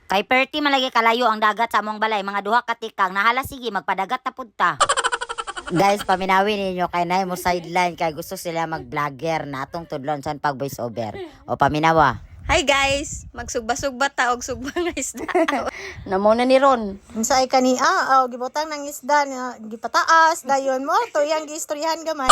Kay perti malagi kalayo ang dagat sa among balay, mga duha ka tikang nahala sige magpadagat na pudta. Guys, paminawin ninyo kay nay mo sideline kay gusto sila mag-vlogger na atong tudlon sa pag voice over. O paminawa. Hi guys, magsugba-sugba ta og sugba nga isda. Namo na ni Ron. Unsa ay kania, gibutang ng isda nga gipataas dayon mo to yang giistoryahan gamay.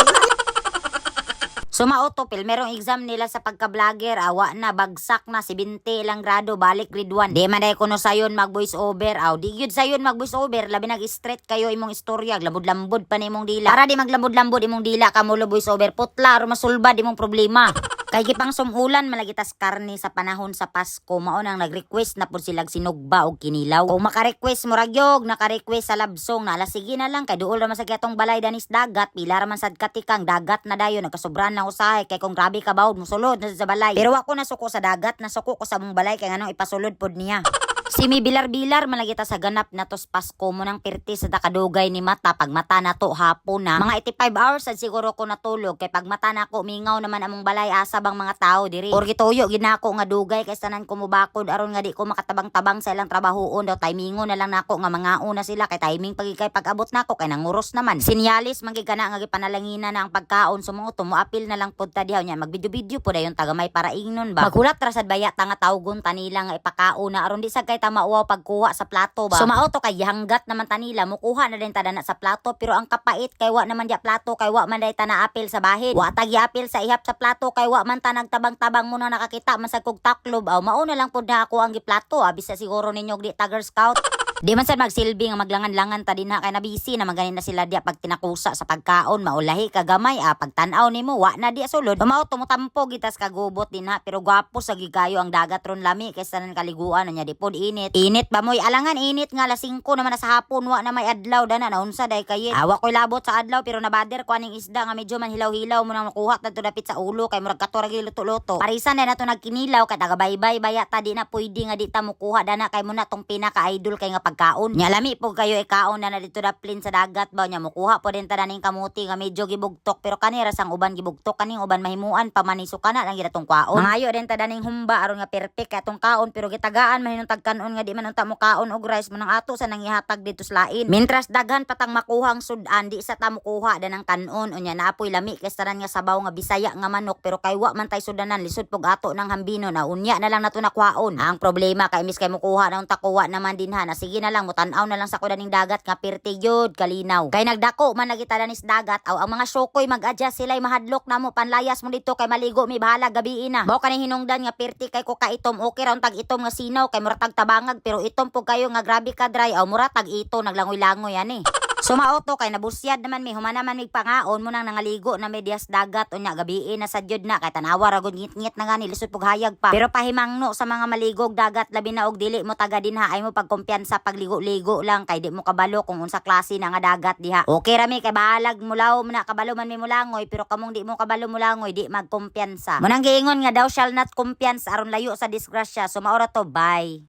Sumautopil, merong exam nila sa pagka-vlogger, awa na, bagsak na, 70 ilang grado, balik grade 1. Di man day kuno sayon mag-voice over, di gyud sayon mag-voice over, labi nag-straight kayo imong istorya, lambod-lambod pa ni imong dila. Para di maglambod-lambod imong dila, kamulo voice over, putla, masulbad imong problema. Kay gipang sumulan malagitas karne sa panahon sa Pasko, mao nang nag-request na pud silang sinugba og kinilaw. Kung maka-request mo ragyog, naka-request sa labsong na ala sige na lang kay duol ra man sa gyatong balay danis dagat, pila ra man sad katikang dagat na dayon nagkasobran na usahay kay kung grabe ka bawd mosulod na sa balay. Pero ako nasuko sa dagat, nasuko ko sa mong balay kay nganong ipasulod pod niya. Simi bilar-bilar malagita sa ganap na tos Pasko mo nang pirti sa takadugay ni mata pag mata na to hapon na. Mga 85 hours sad siguro ko natulog kay pag mata na ko mingaw naman among balay asa bang mga tao diri. Or gituyo ginako nga dugay kay tanan ko mubakod aron nga di ko makatabang-tabang sa ilang trabahoon daw timingon na lang nako nga mangaon na sila kay timing pagikay pag-abot nako kay nanguros naman. Sinyalis magigana nga gipanalangina na ang pagkaon sumuto mo apil na lang pud ta diha nya magbidyo-bidyo pud ayon tagamay para ingnon ba. Maghulat ra sad baya ta nga tawgon tanila nga ipakaon na aron di sa kay mauwaw pagkuha sa plato ba. Sumauto kay hanggat naman tanila mukuha na din tadana sa plato pero ang kapait kay wa naman dia plato kay wa man day ta naapil sa bahin. Wa tag apil sa ihap sa plato kay wa man ta nagtabang-tabang mo na nakakita man sa kog taklob. Mao na lang pud na ako ang giplato bisa siguro ninyo di Tiger Scout. Di man sad magsilbi nga maglangan-langan ta dinha kay nabisi na maganin na sila dia pag tinakusa sa pagkaon maulahi kagamay pag tan-aw nimo wa na dia sulod. Mao tumutampo gitas kagubot dinha pero gwapo sa gigayo ang dagat ron lami kaysa nan kaliguan nya di pod init. Init ba moy alangan init nga alas 5 naman na sa hapon wa na may adlaw dana naunsa day kayit. Awa ko'y labot sa adlaw pero nabader ko aning isda nga medyo man hilaw-hilaw mo nang makuha tadto dapit sa ulo kay murag kato ra luto-luto. Parisan na nato nagkinilaw kay tagabaybay baya ta di na pwede nga di ta mukuha dana kay mo na tong pinaka-idol kay nga pagkaon. Nya lami po kayo ikaon na dito daplin sa dagat ba nya mukuha po din ta daning kamuti nga medyo gibugtok pero kanira sang uban gibugtok kaning uban mahimuan pamaniso kana lang gidatong kwaon. Mangayo din ta daning humba aron nga perfect katong kaon pero gitagaan man hinung tagkanon nga di man unta mo kaon og rice mo nang ato sa nangihatag dito sa lain. Mintras daghan patang makuhang sudan di sa ta mukuha danang kanon unya naapoy lami kay tanan nga sabaw nga bisaya nga manok pero kay wa man tay sudanan lisod pug ato ng hambino na unya na lang nato nakwaon. Ang problema kay mis kay mukuha na unta kuha naman dinha na sige na lang tan-aw na lang sa kudaning dagat nga pirti gyud kalinaw. Kay nagdako man nagitadanis dagat ang mga syokoy mag-adjust sila'y mahadlok na mo panlayas mo dito kay maligo mi bahala gabi na. Mao kaning hinungdan nga pirti kay ko ka itom okay ra tag itom nga sinaw kay muratag tabangag pero itom po kayo nga grabe ka dry muratag ito naglangoy-langoy ani. Sumauto kay nabusyad naman mi humana man mig pangaon mo nang nangaligo na medyas dagat unya gabi na sa jud na kay tanawa ra gud ngit-ngit na nga ni lisod pug hayag pa. Pero pahimangno sa mga maligog dagat labi na og dili mo taga dinha ay mo pagkumpiyansa pagligo-ligo lang kay di mo kabalo kung unsa klase na nga dagat diha. Okay ra mi kay bahalag mulaw mo na kabalo man mi mulangoy pero kamong di mo kabalo mulangoy di magkumpiyansa. Munang giingon nga daw shall not kumpiyansa aron layo sa disgrasya. Sumaora to bye.